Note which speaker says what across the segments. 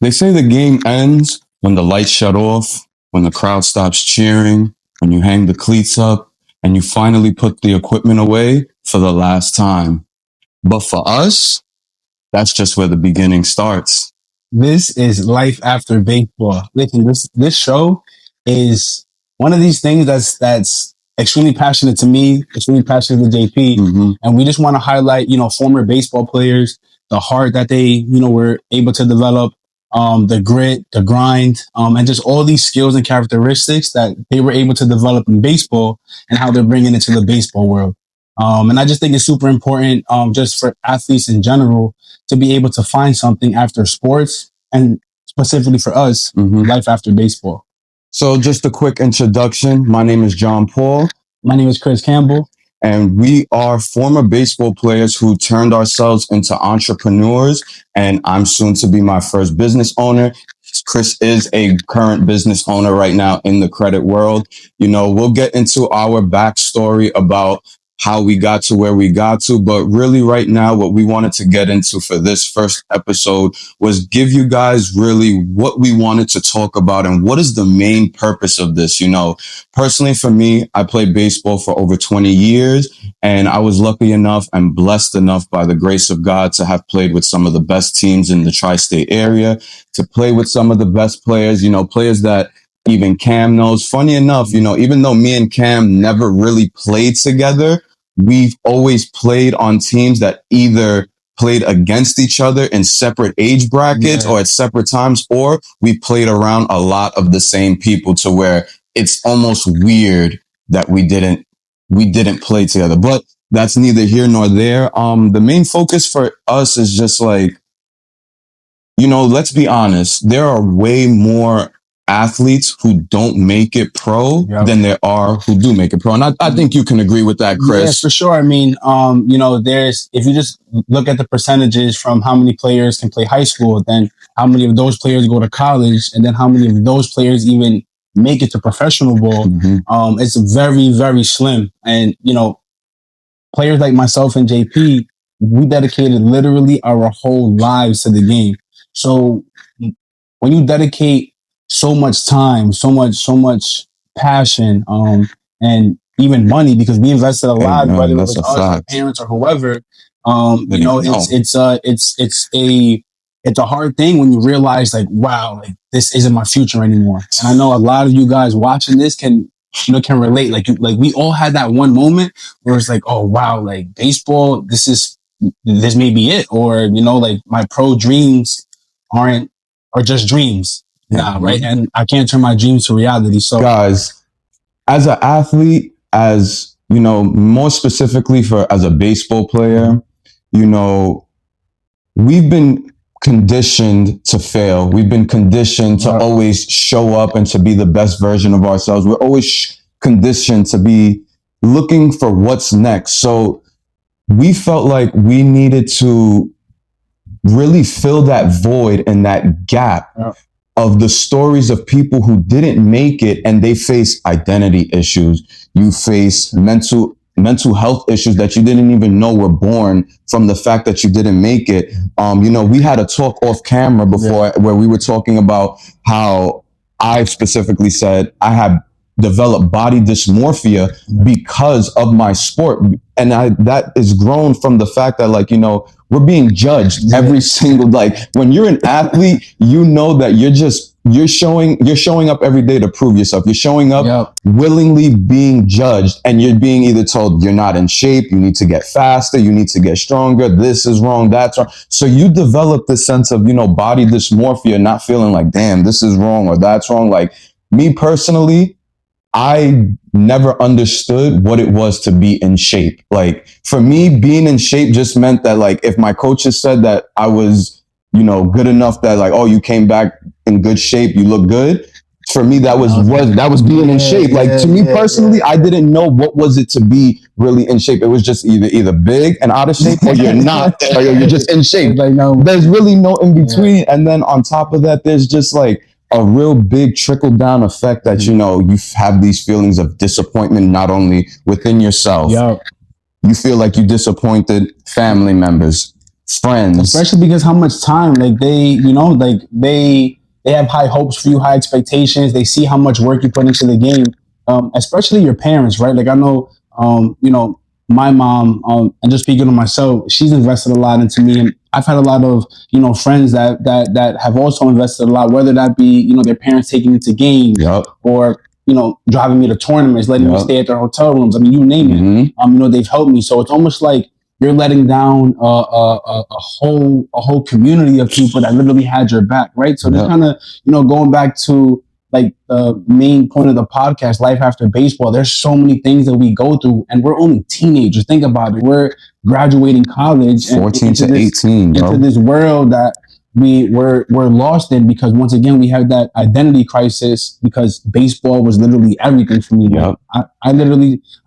Speaker 1: They say the game ends when the lights shut off, when the crowd stops cheering, when you hang the cleats up, and you finally put the equipment away for the last time. But for us, that's just where the beginning starts.
Speaker 2: This is Life After Baseball. Listen, this show is one of these things that's extremely passionate to me, extremely passionate to JP, and we just want to highlight, former baseball players, the heart that they, were able to develop, the grit, the grind, and just all these skills and characteristics that they were able to develop in baseball and how they're bringing it to the baseball world. And I just think it's super important, just for athletes in general, to be able to find something after sports and specifically for us, life after baseball.
Speaker 1: So just a quick introduction. My name is John Paul.
Speaker 2: My name is Chris Campbell.
Speaker 1: And we are former baseball players who turned ourselves into entrepreneurs. And I'm soon to be my first business owner. Chris is a current business owner right now in the credit world. We'll get into our backstory about how we got to where we got to. But really right now, what we wanted to get into for this first episode was give you guys really what we wanted to talk about and what is the main purpose of this. Personally for me, I played baseball for over 20 years and I was lucky enough and blessed enough by the grace of God to have played with some of the best teams in the tri-state area, to play with some of the best players, players that even Cam knows. Funny enough, even though me and Cam never really played together, we've always played on teams that either played against each other in separate age brackets or at separate times, or we played around a lot of the same people to where it's almost weird that we didn't play together. But that's neither here nor there. The main focus for us is just like, let's be honest, there are way more athletes who don't make it pro than there are who do make it pro. And I think you can agree with that, Chris.
Speaker 2: Yeah, for sure. I mean, if you just look at the percentages from how many players can play high school, then how many of those players go to college, and then how many of those players even make it to professional ball, it's very, very slim. And, players like myself and JP, we dedicated literally our whole lives to the game. So when you dedicate so much time, so much passion, and even money, because we invested a lot, whether it was us, our parents, or whoever. It's a hard thing when you realize, like, wow, like this isn't my future anymore. And I know a lot of you guys watching this can relate. Like we all had that one moment where it's like, oh wow, like baseball, this may be it, or like my pro dreams are just dreams. Right? And I can't turn my dreams to reality. So
Speaker 1: guys, as an athlete, as more specifically as a baseball player, we've been conditioned to fail. We've been conditioned to always show up and to be the best version of ourselves. We're always conditioned to be looking for what's next. So we felt like we needed to really fill that void and that gap of the stories of people who didn't make it and they face identity issues. You face mental health issues that you didn't even know were born from the fact that you didn't make it. We had a talk off camera before where we were talking about how I specifically said I had developed body dysmorphia because of my sport. And that is grown from the fact that, we're being judged every single, when you're an athlete, that you're showing up every day to prove yourself. You're showing up willingly being judged, and you're being either told you're not in shape, you need to get faster, you need to get stronger, this is wrong, that's wrong. So you develop this sense of, body dysmorphia, not feeling like, damn, this is wrong or that's wrong. Like me personally, I never understood what it was to be in shape. Like for me, being in shape just meant that if my coaches said that I was, good enough that oh, you came back in good shape, you look good. For me, that was being in shape. To me personally, I didn't know what was it to be really in shape. It was just either big and out of shape, or you're not, or you're just in shape. There's really no in between. And then on top of that, there's just a real big trickle down effect that, you have these feelings of disappointment, not only within yourself. You feel like you disappointed family members, friends.
Speaker 2: Especially because how much time, like they have high hopes for you, high expectations. They see how much work you put into the game. Especially your parents, right? Like I know, my mom, and just speaking of myself, she's invested a lot into me, and I've had a lot of friends that have also invested a lot, whether that be their parents taking me to games,
Speaker 1: Yep.
Speaker 2: or driving me to tournaments, letting me
Speaker 1: Yep.
Speaker 2: stay at their hotel rooms. I mean, you name it. They've helped me. So it's almost like you're letting down a whole community of people that literally had your back, right? So just kind of going back to like the main point of the podcast, life after baseball. There's so many things that we go through, and we're only teenagers. Think about it. We're graduating college,
Speaker 1: 14 to 18, bro.
Speaker 2: into this world that we're lost in, because once again we had that identity crisis, because baseball was literally everything for me.
Speaker 1: Yep.
Speaker 2: I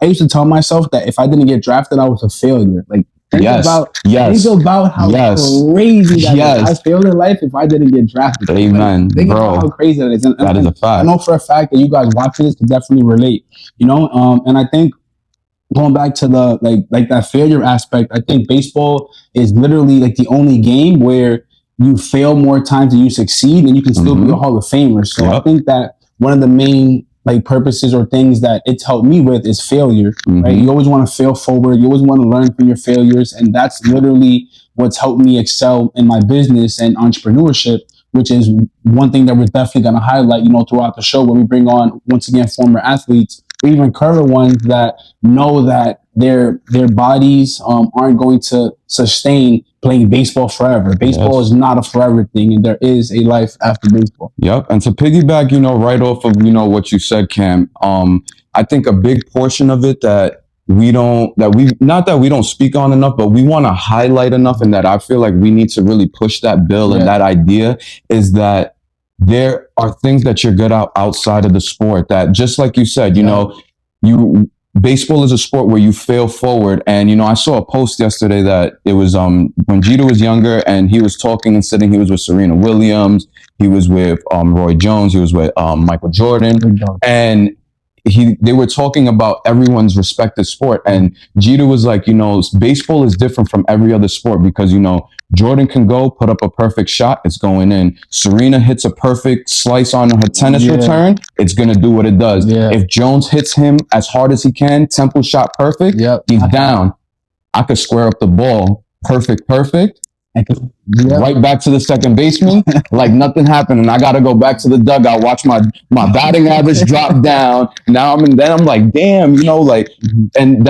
Speaker 2: used to tell myself that if I didn't get drafted, I was a failure. Like think about how crazy that is. I failed in life if I didn't get drafted.
Speaker 1: Amen,
Speaker 2: like, think
Speaker 1: bro.
Speaker 2: about how crazy that is. And
Speaker 1: that is a fact.
Speaker 2: I know for a fact that you guys watching this can definitely relate. And I think going back to the like that failure aspect, I think baseball is literally like the only game where you fail more times than you succeed, and you can still be a Hall of Famer. So I think that one of the main purposes or things that it's helped me with is failure. Right? You always want to fail forward. You always want to learn from your failures, and that's literally what's helped me excel in my business and entrepreneurship, which is one thing that we're definitely going to highlight, throughout the show, when we bring on, once again, former athletes, or even current ones that know that their bodies aren't going to sustain playing baseball forever. Baseball is not a forever thing, and there is a life after baseball.
Speaker 1: Yep. And to piggyback, right off of, what you said, Cam, I think a big portion of it that we don't speak on enough, but we want to highlight enough, and that I feel like we need to really push that bill and that idea, is that there are things that you're good at outside of the sport, that just like you said, baseball is a sport where you fail forward. And, I saw a post yesterday that it was when Jeter was younger, and he was talking and sitting, he was with Serena Williams, he was with Roy Jones, he was with Michael Jordan, and they were talking about everyone's respective sport. And Jeter was like, baseball is different from every other sport, because, Jordan can go put up a perfect shot, it's going in. Serena hits a perfect slice on her tennis return, it's going to do what it does. If Jones hits him as hard as he can, tempo shot perfect, he's down. I could square up the ball, perfect. Right back to the second baseman, like nothing happened, and I got to go back to the dugout, watch my batting average drop down. Now I'm like, damn, and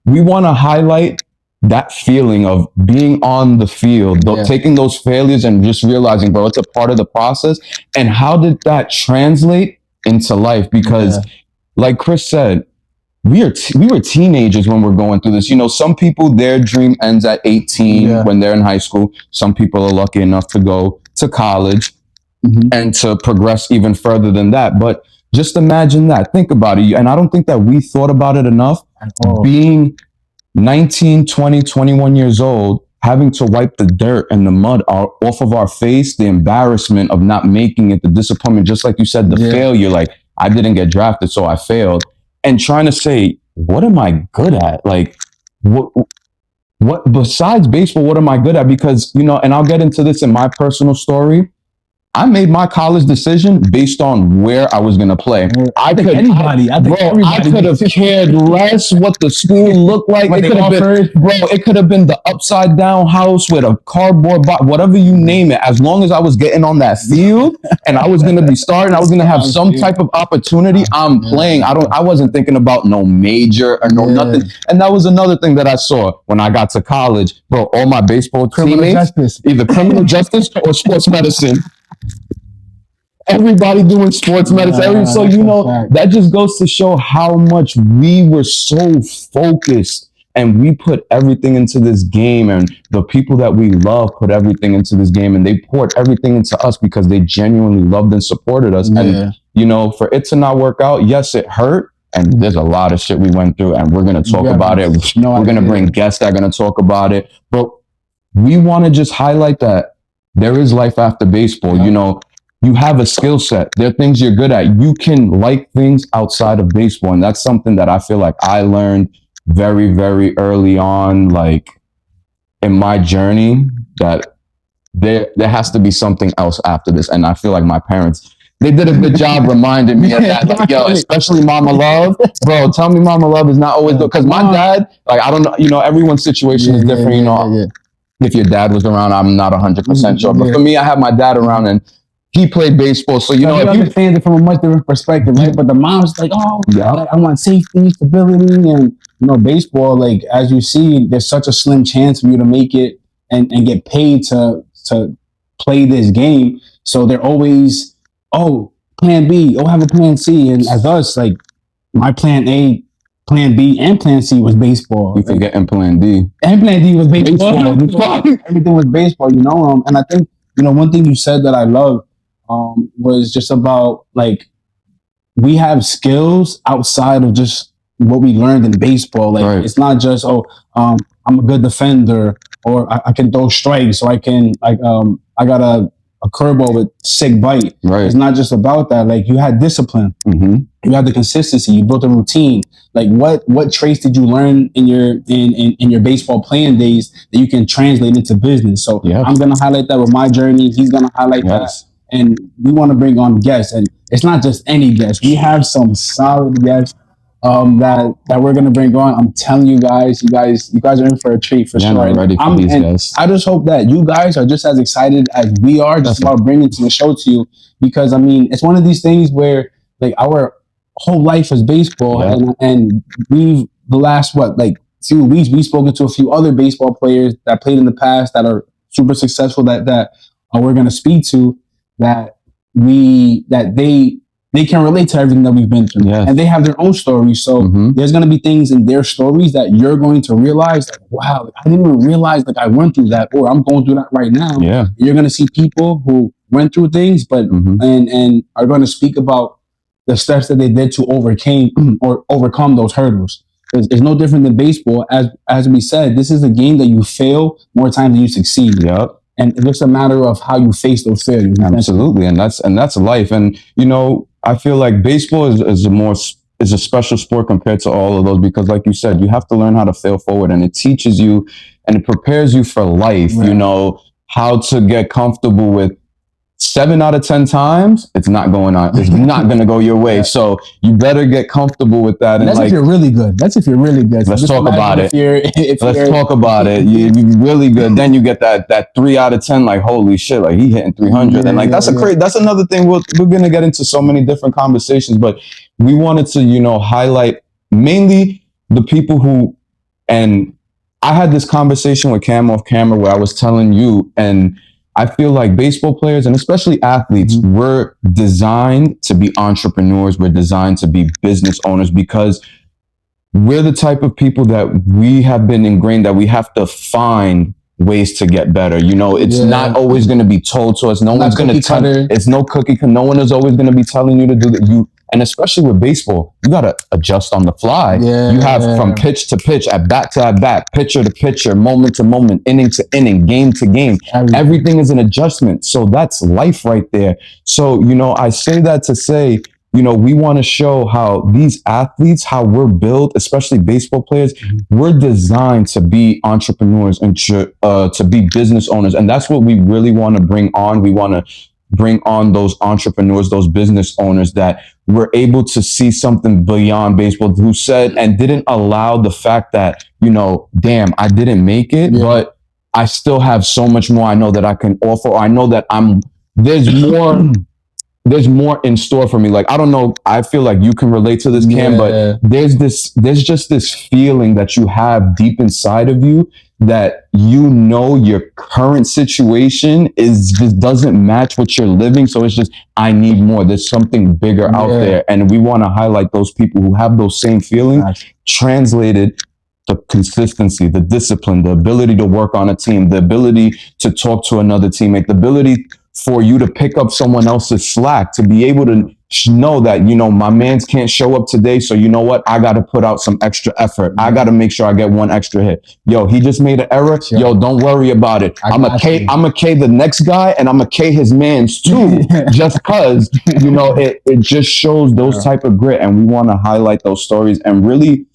Speaker 1: we want to highlight that feeling of being on the field, taking those failures and just realizing, bro, it's a part of the process. And how did that translate into life? Because like Chris said, we were teenagers when we're going through this. Some people, their dream ends at 18 when they're in high school. Some people are lucky enough to go to college and to progress even further than that. But just imagine that. Think about it. And I don't think that we thought about it enough. Being 19, 20, 21 years old, having to wipe the dirt and the mud off of our face, the embarrassment of not making it, the disappointment, just like you said, the failure, like I didn't get drafted, so I failed. And trying to say, what am I good at? Like, what besides baseball, what am I good at? Because, and I'll get into this in my personal story. I made my college decision based on where I was going to play. I could have cared less what the school looked like. It could have been the upside down house with a cardboard box, whatever you name it. As long as I was getting on that field and I was going to be starting, I was going to have some type of opportunity. I'm playing. I wasn't thinking about no major or nothing. And that was another thing that I saw when I got to college, bro. All my baseball teammates, either criminal justice or sports medicine. Everybody doing sports medicine. So, that just goes to show how much we were so focused, and we put everything into this game, and the people that we love put everything into this game, and they poured everything into us because they genuinely loved and supported us. And, for it to not work out, yes, it hurt. And there's a lot of shit we went through, and we're going to talk about it. We're going to bring guests that are going to talk about it. But we want to just highlight that there is life after baseball. You have a skill set. There are things you're good at. You can like things outside of baseball. And that's something that I feel like I learned very, very early on. Like, in my journey that there has to be something else after this. And I feel like my parents, they did a good job reminding me of that. Like, yo, especially Mama Love. Bro, tell me Mama Love is not always good. Because my dad, like, I don't know, you know, everyone's situation is different, you know. If your dad was around, I'm not 100% sure. But for me, I have my dad around and he played baseball. So, you know,
Speaker 2: if you understand it from a much different perspective, right? But the mom's like, oh, like, I want safety, stability. And, you know, baseball, like, as you see, there's such a slim chance for you to make it and get paid to play this game. So they're always, oh, plan B, oh, have a plan C. And as us, like, my plan A, plan B, and plan C was baseball.
Speaker 1: You forgetting plan D.
Speaker 2: And plan D was baseball. Everything was baseball, you know? And I think, you know, one thing you said that I love was just about, like, we have skills outside of just what we learned in baseball. Like, it's not just, I'm a good defender, or I can throw strikes, or I got a curveball with sick bite. It's not just about that. Like, you had discipline. You had the consistency. You built a routine. Like, what traits did you learn in your baseball playing days that you can translate into business? So I'm gonna highlight that with my journey. He's gonna highlight that, and we want to bring on guests. And it's not just any guests. We have some solid guests that we're gonna bring on. I'm telling you guys, you guys are in for a treat for sure.
Speaker 1: I'm ready for these guys.
Speaker 2: I just hope that you guys are just as excited as we are just about bringing to the show to you, because I mean, it's one of these things where, like, our whole life is baseball, and we've the last few weeks we've spoken to a few other baseball players that played in the past that are super successful that we're gonna speak to, that they can relate to everything that we've been through, and they have their own stories. So there's going to be things in their stories that you're going to realize, like, wow, I didn't even realize that I went through that, or I'm going through that right now. You're going to see people who went through things, but and are going to speak about the steps that they did to overcome those hurdles. It's no different than baseball. As we said, this is a game that you fail more times than you succeed. And it's just a matter of how you face those failures.
Speaker 1: Absolutely, and that's life. And you know, I feel like baseball is a special sport compared to all of those, because, like you said, you have to learn how to fail forward, and it teaches you and it prepares you for life. You know, how to get comfortable with 7 out of 10 times, it's not going to go your way. So you better get comfortable with that. And
Speaker 2: that's, like, if you're really good. That's if you're really good.
Speaker 1: Let's talk about it. Let's talk about it. You're really good. Then you get that 3 out of 10, like, holy shit, like, he hitting 300. And like, that's another thing. We're going to get into so many different conversations, but we wanted to, you know, highlight mainly the people who, and I had this conversation with Cam off camera where I was telling you, and I feel like baseball players, and especially athletes, we're designed to be entrepreneurs. We're designed to be business owners, because we're the type of people that we have been ingrained that we have to find ways to get better. You know, it's not always going to be told to us. No one's going to tell. It's no cookie. No one is always going to be telling you to do that. And especially with baseball, you got to adjust on the fly. You have from pitch to pitch, at bat to at bat, pitcher to pitcher, moment to moment, inning to inning, game to game. Everything is an adjustment. So that's life right there. So, you know, I say that to say, you know, we want to show how these athletes, how we're built, especially baseball players, we're designed to be entrepreneurs and to be business owners. And that's what we really want to bring on. We want to bring on those entrepreneurs, those business owners that were able to see something beyond baseball, who said and didn't allow the fact that, you know, damn, I didn't make it, but I still have so much more I know that I can offer. I know that there's more in store for me. Like, I don't know, I feel like you can relate to this, Cam, but there's just this feeling that you have deep inside of you that, you know, your current situation just doesn't match what you're living. So it's just, I need more. There's something bigger out there. And we want to highlight those people who have those same feelings, translated the consistency, the discipline, the ability to work on a team, the ability to talk to another teammate, the ability for you to pick up someone else's slack, to be able to know that, you know, my mans can't show up today. So you know what? I got to put out some extra effort. I got to make sure I get one extra hit. Yo, he just made an error. Yo, don't worry about it. I'm a K the next guy, and I'm a K his mans too, just cause, you know, it just shows those type of grit. And we want to highlight those stories and really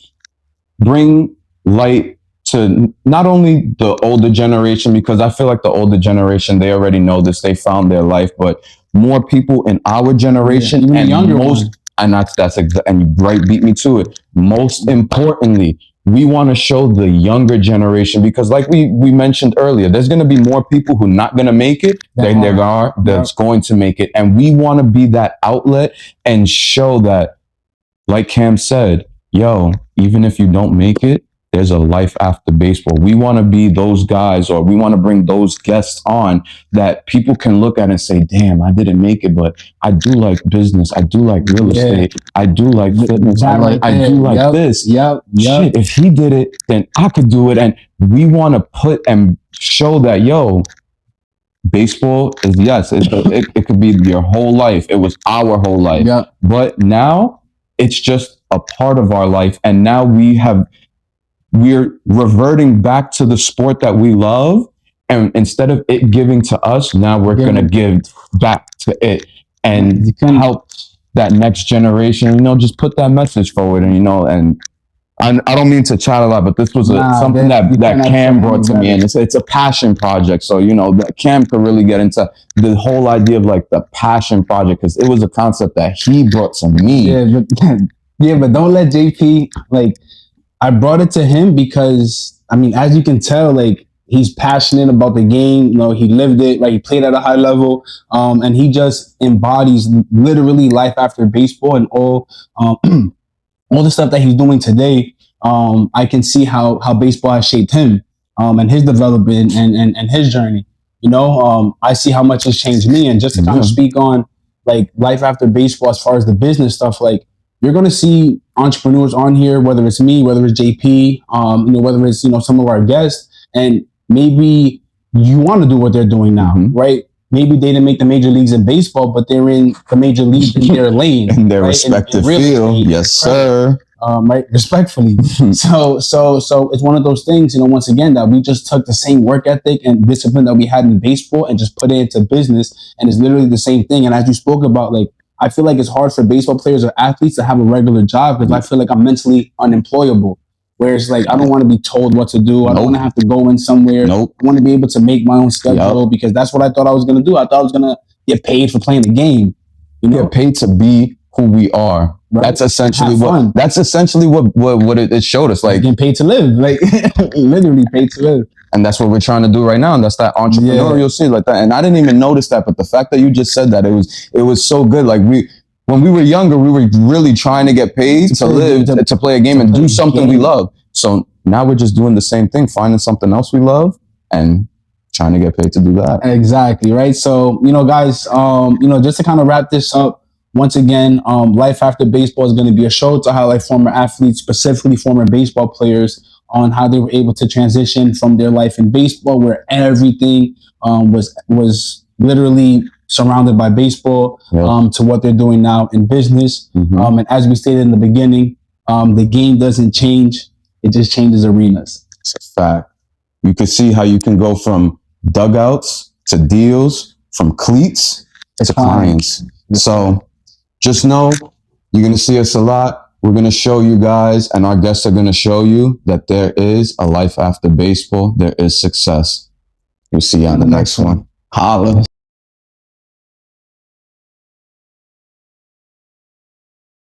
Speaker 1: bring light to not only the older generation, because I feel like the older generation, they already know this, they found their life, but more people in our generation,
Speaker 2: even
Speaker 1: and
Speaker 2: younger
Speaker 1: most,
Speaker 2: ones.
Speaker 1: and that's and you right beat me to it. Most importantly, we want to show the younger generation, because like we mentioned earlier, there's going to be more people who not going to make it than there are that's going to make it. And we want to be that outlet and show that, like Cam said, yo, even if you don't make it, there's a life after baseball. We want to be those guys, or we want to bring those guests on that people can look at and say, damn, I didn't make it, but I do like business. I do like real estate. I do like fitness. I do like this. Shit, if he did it, then I could do it. And we want to put and show that, yo, baseball is, yes, it could be your whole life. It was our whole life. But now it's just a part of our life. And now we're reverting back to the sport that we love. And instead of it giving to us, now we're going to give back to it and help that next generation, just put that message forward. And, and I don't mean to chat a lot, but this was something that Cam brought to me, and it's a passion project. So, that Cam could really get into the whole idea of like the passion project, because it was a concept that he brought to me.
Speaker 2: But don't let JP, like, I brought it to him because, I mean, as you can tell, like, he's passionate about the game. He lived it, like, he played at a high level, and he just embodies literally life after baseball, and all the stuff that he's doing today. I can see how baseball has shaped him, and his development and his journey. I see how much it's changed me. And just to kind of speak on like life after baseball, as far as the business stuff, like, you're going to see entrepreneurs on here, whether it's me, whether it's JP, whether it's, some of our guests, and maybe you want to do what they're doing now, right? Maybe they didn't make the major leagues in baseball, but they're in the major leagues in their lane,
Speaker 1: in their respective field. Yes, sir.
Speaker 2: Right, respectfully. So it's one of those things, once again, that we just took the same work ethic and discipline that we had in baseball and just put it into business, and it's literally the same thing. And as you spoke about, like, I feel like it's hard for baseball players or athletes to have a regular job, because I feel like I'm mentally unemployable. Whereas, like, I don't want to be told what to do. I don't want to have to go in somewhere. I want to be able to make my own schedule, because that's what I thought I was going to do. I thought I was going to get paid for playing the game.
Speaker 1: Get paid to be who we are. Right. That's essentially what it showed us. Like,
Speaker 2: getting paid to live, like literally paid to live.
Speaker 1: And that's what we're trying to do right now. And that's that entrepreneurial scene, like that. And I didn't even notice that, but the fact that you just said that, it was so good. Like, when we were younger, we were really trying to get paid to live, to play a game and do something we love. So now we're just doing the same thing, finding something else we love and trying to get paid to do that.
Speaker 2: Exactly. Right. So, guys, just to kind of wrap this up, once again, Life After Baseball is going to be a show to highlight former athletes, specifically former baseball players, on how they were able to transition from their life in baseball, where everything was literally surrounded by baseball, to what they're doing now in business. And as we stated in the beginning, the game doesn't change; it just changes arenas.
Speaker 1: It's a fact. You can see how you can go from dugouts to deals, from cleats to clients. So just know you're going to see us a lot. We're going to show you guys, and our guests are going to show you that there is a life after baseball. There is success. We'll see you on the next one. Holla.